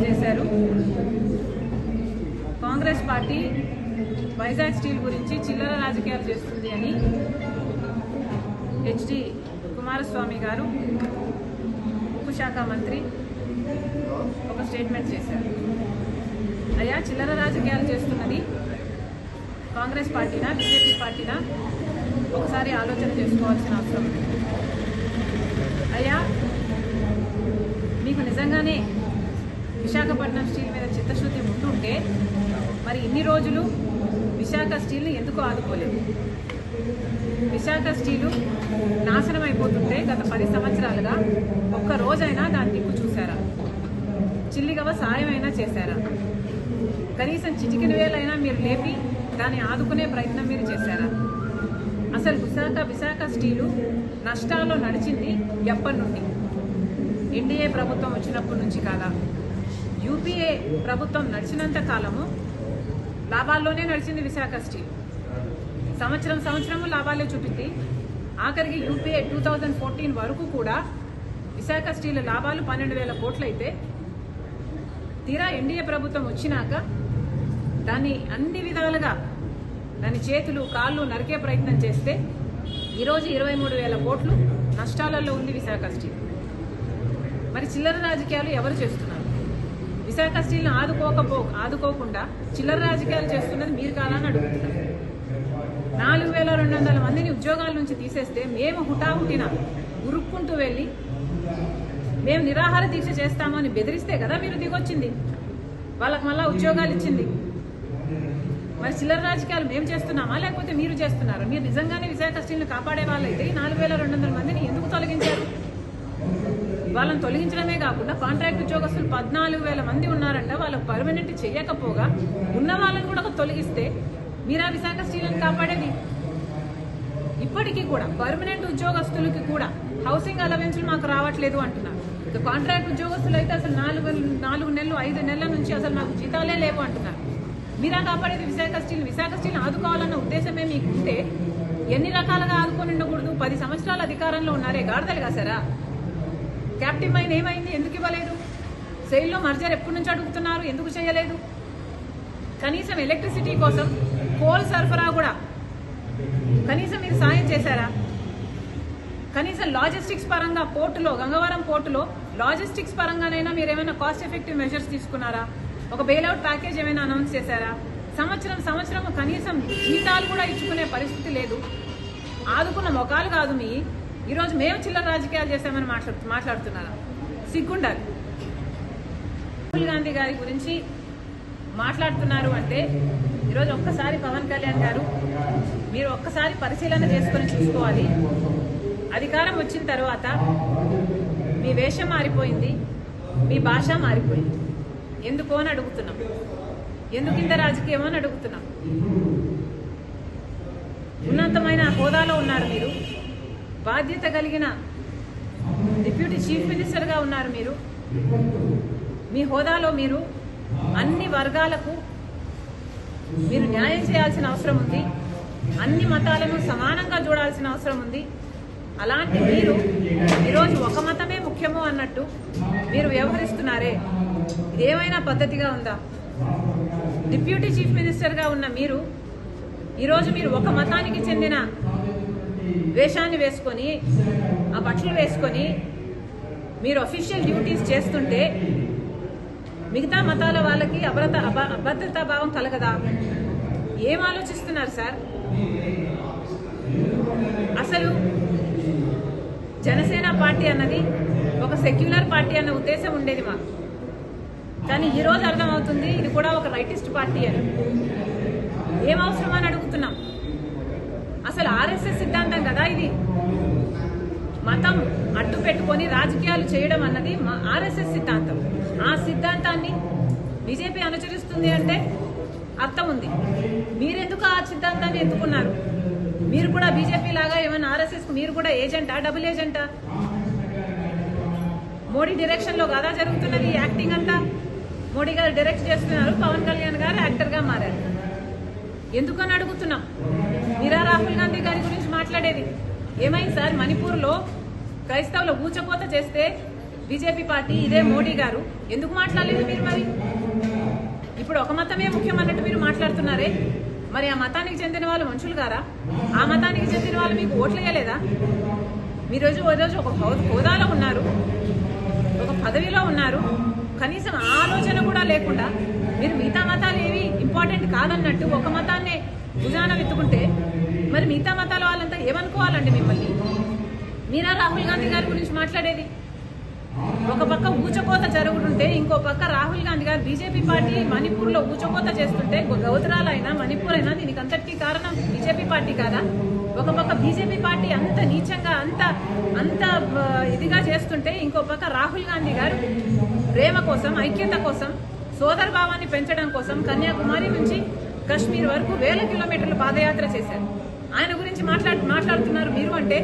చేశారు. Congress party Vizag steel గురించి చిల్లర రాజకీయాలు చేస్తుంది అని హెచ్డి కుమారస్వామి గారు ఉక్కు శాఖ మంత్రి ఒక స్టేట్మెంట్ చేశారు. అయ్యా, చిల్లర రాజకీయాలు చేస్తున్నది కాంగ్రెస్ పార్టీనా బీజేపీ పార్టీనా ఒకసారి ఆలోచన చేసుకోవాల్సిన అవసరం ఉంది. అయ్యా, మీకు నిజంగానే విశాఖపట్నం స్టీల్ మీద చిత్తశుద్ధి ఉంటుంటే మరి ఇన్ని రోజులు విశాఖ స్టీల్ని ఎందుకు ఆదుకోలేదు? విశాఖ స్టీలు నాశనం అయిపోతుంటే గత 10 సంవత్సరాలుగా ఒక్క రోజైనా దాని దిక్కు చూశారా? చిల్లిగవ సాయమైనా చేశారా? కనీసం చిటికిన వేలైనా మీరు లేపి దాన్ని ఆదుకునే ప్రయత్నం మీరు చేశారా? అసలు విశాఖ స్టీలు నష్టాల్లో నడిచింది ఎప్పటి నుండి? ఎన్డీఏ ప్రభుత్వం వచ్చినప్పటి నుంచి కాదా? యూపీఏ ప్రభుత్వం నడిచినంత కాలము లాభాల్లోనే నడిచింది విశాఖ స్టీల్. సంవత్సరము లాభాలే చూపింది. ఆఖరికి యూపీఏ 2014 వరకు కూడా విశాఖ స్టీల్ లాభాలు 12,000 కోట్లు అయితే తీరా ఎన్డీఏ ప్రభుత్వం వచ్చినాక దాన్ని అన్ని విధాలుగా దాని చేతులు కాళ్ళు నరికే ప్రయత్నం చేస్తే ఈరోజు 23,000 కోట్లు నష్టాలలో ఉంది విశాఖ స్టీల్. మరి చిల్లర రాజకీయాలు ఎవరు చేస్తున్నారు? విశాఖ స్టీల్ని ఆదుకోకుండా చిల్లర రాజకీయాలు చేస్తున్నది మీరు కాదని అడుగుతున్నారు. 4,200 మందిని ఉద్యోగాల నుంచి తీసేస్తే మేము హుటాహుటిన ఉరుక్కుంటూ వెళ్ళి మేము నిరాహార దీక్ష చేస్తామని బెదిరిస్తే కదా మీరు దిగొచ్చింది. వాళ్ళకి మళ్ళా ఉద్యోగాలు ఇచ్చింది. మరి చిల్లర రాజకీయాలు మేము చేస్తున్నామా లేకపోతే మీరు చేస్తున్నారా? మీరు నిజంగానే విశాఖ స్టీల్ని కాపాడే వాళ్ళైతే 4,200 మందిని ఎందుకు తొలగించారు? వాళ్ళని తొలగించడమే కాకుండా కాంట్రాక్ట్ ఉద్యోగస్తులు 14,000 మంది ఉన్నారంట. వాళ్ళకు పర్మనెంట్ చేయకపోగా ఉన్న వాళ్ళని కూడా తొలగిస్తే మీరా విశాఖ స్టీల్ని కాపాడేది? ఇప్పటికీ కూడా పర్మనెంట్ ఉద్యోగస్తులకి కూడా హౌసింగ్ అలవెన్స్లు మాకు రావట్లేదు అంటున్నారు. కాంట్రాక్ట్ ఉద్యోగస్తులు అయితే అసలు 4 నెలలు 5 నెలల నుంచి అసలు మాకు జీతాలే లేవు అంటున్నారు. మీరా కాపాడేది విశాఖ స్టీల్ని ఆదుకోవాలన్న ఉద్దేశమే మీకు ఉంటే ఎన్ని రకాలుగా ఆదుకొని ఉండకూడదు? 10 సంవత్సరాల అధికారంలో ఉన్నారే, గాడిదలు కాసారా? క్యాప్టివ్ మైన్ ఏమైంది? ఎందుకు ఇవ్వలేదు? సెయిల్లో మర్జర్ ఎప్పటి నుంచి అడుగుతున్నారు, ఎందుకు చేయలేదు? కనీసం ఎలక్ట్రిసిటీ కోసం కోల్ సరఫరా కూడా కనీసం మీరు సాయం చేశారా? కనీసం లాజిస్టిక్స్ పరంగా పోర్టులో, గంగవరం పోర్టులో లాజిస్టిక్స్ పరంగానైనా మీరు ఏమైనా కాస్ట్ ఎఫెక్టివ్ మెజర్స్ తీసుకున్నారా? ఒక బెయిల్అవుట్ ప్యాకేజ్ ఏమైనా అనౌన్స్ చేశారా? సంవత్సరం కనీసం జీతాలు కూడా ఇచ్చుకునే పరిస్థితి లేదు. ఆదుకున్న మొఖాలు కాదు మీ. ఈరోజు మేము చిల్లర రాజకీయాలు చేశామని మాట్లాడుతున్నారా? సిగ్గుండాలి. రాహుల్ గాంధీ గారి గురించి మాట్లాడుతున్నారు అంటే ఈరోజు ఒక్కసారి పవన్ కళ్యాణ్ గారు మీరు ఒక్కసారి పరిశీలన చేసుకొని చూసుకోవాలి. అధికారం వచ్చిన తర్వాత మీ వేషం మారిపోయింది, మీ భాష మారిపోయింది. ఎందుకో అని అడుగుతున్నాం. ఎందుకు ఇంత రాజకీయం అని అడుగుతున్నాం. ఉన్నతమైన హోదాలో ఉన్నారు మీరు, బాధ్యత కలిగిన డిప్యూటీ చీఫ్ మినిస్టర్గా ఉన్నారు మీరు. మీ హోదాలో మీరు అన్ని వర్గాలకు మీరు న్యాయం చేయాల్సిన అవసరం ఉంది. అన్ని మతాలను సమానంగా చూడాల్సిన అవసరం ఉంది. అలాంటి మీరు ఈరోజు ఒక మతమే ముఖ్యము అన్నట్టు మీరు వ్యవహరిస్తున్నారే, ఇదేమైనా పద్ధతిగా ఉందా? డిప్యూటీ చీఫ్ మినిస్టర్గా ఉన్న మీరు ఈరోజు మీరు ఒక మతానికి చెందిన వేషాన్ని వేసుకొని, ఆ బట్టలు వేసుకొని మీరు అఫీషియల్ డ్యూటీస్ చేస్తుంటే మిగతా మతాల వాళ్ళకి అభద్రతా భావం కలగదా? ఏం ఆలోచిస్తున్నారు సార్? అసలు జనసేన పార్టీ అన్నది ఒక సెక్యులర్ పార్టీ అన్న ఉద్దేశం ఉండేది మాకు. కానీ ఈరోజు అర్థమవుతుంది ఇది కూడా ఒక రైటిస్ట్ పార్టీ అని. ఏం అవసరం అని అడుగుతున్నాం. అసలు ఆర్ఎస్ఎస్ సిద్ధాంతం కదా ఇది. మతం అడ్డు పెట్టుకొని రాజకీయాలు చేయడం అన్నది ఆర్ఎస్ఎస్ సిద్ధాంతం. ఆ సిద్ధాంతాన్ని బీజేపీ అనుసరిస్తుంది అంటే అర్థం ఉంది. మీరెందుకు ఆ సిద్ధాంతాన్ని ఎత్తుకున్నారు? మీరు కూడా బీజేపీ లాగా ఏమైనా ఆర్ఎస్ఎస్ మీరు కూడా ఏజెంటా, డబుల్ ఏజెంటా? మోడీ డైరెక్షన్ లో కదా జరుగుతున్నది యాక్టింగ్ అంతా. మోడీ గారు డైరెక్ట్ చేస్తున్నారు, పవన్ కళ్యాణ్ గారు యాక్టర్ గా మారారు. ఎందుకని అడుగుతున్నాం. మీరా రాహుల్ గాంధీ గారి గురించి మాట్లాడేది ఏమైంది సార్? మణిపూర్లో క్రైస్తవులు ఊచకోత చేస్తే బీజేపీ పార్టీ, ఇదే మోడీ గారు ఎందుకు మాట్లాడలేదు మీరు? మరి ఇప్పుడు ఒక మతమే ముఖ్యం అన్నట్టు మీరు మాట్లాడుతున్నారే, మరి ఆ మతానికి చెందిన వాళ్ళు మనుషులు గారా? ఆ మతానికి చెందిన వాళ్ళు మీకు ఓట్లు వేయలేదా? మీరోజు ఒక హోదాలో ఉన్నారు, ఒక పదవిలో ఉన్నారు, కనీసం ఆలోచన కూడా లేకుండా మీరు మిగతా మతాలు ఏవి ఇంపార్టెంట్ కాదన్నట్టు ఒక మతాన్నే భుజాన వెతుకుంటే మరి మిగతా మతాల వాళ్ళంతా ఏమనుకోవాలండి మిమ్మల్ని? మీరా రాహుల్ గాంధీ గారి గురించి మాట్లాడేది? ఒక పక్క ఊచకోత జరుగుతుంటే ఇంకో పక్క రాహుల్ గాంధీ గారు బీజేపీ పార్టీ మణిపూర్లో ఊచకోత చేస్తుంటే, గౌతరాలైనా మణిపూర్ అయినా దీనికి అంతటికీ కారణం బీజేపీ పార్టీ కాదా? ఒక పక్క బీజేపీ పార్టీ అంత నీచంగా అంత ఇదిగా చేస్తుంటే ఇంకో పక్క రాహుల్ గాంధీ గారు ప్రేమ కోసం, ఐక్యత కోసం, సోదర భావాన్ని పెంచడం కోసం కన్యాకుమారి నుంచి కశ్మీర్ వరకు 1000 కిలోమీటర్లు పాదయాత్ర చేశారు. ఆయన గురించి మాట్లాడుతున్నారు మీరు అంటే?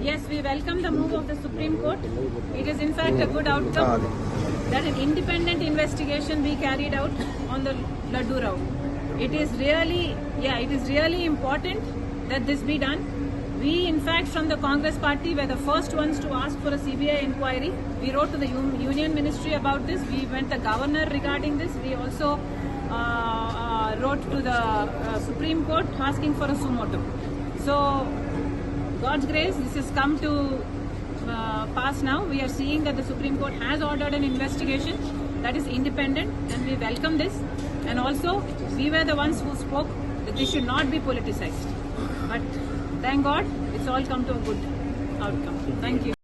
Yes, we welcome the move of the Supreme Court. It is in fact a good outcome that an independent investigation be carried out on the Laddu route. It is really important that this be done. We, in fact, from the Congress party were the first ones to ask for a CBI inquiry. We wrote to the Union Ministry about this. We went to the governor regarding this. We also wrote to the Supreme Court asking for a suo motu. So, God's grace, this has come to pass now. We are seeing that the Supreme Court has ordered an investigation that is independent, and we welcome this. And also, we were the ones who spoke that this should not be politicized. But thank God, it's all come to a good outcome. Thank you.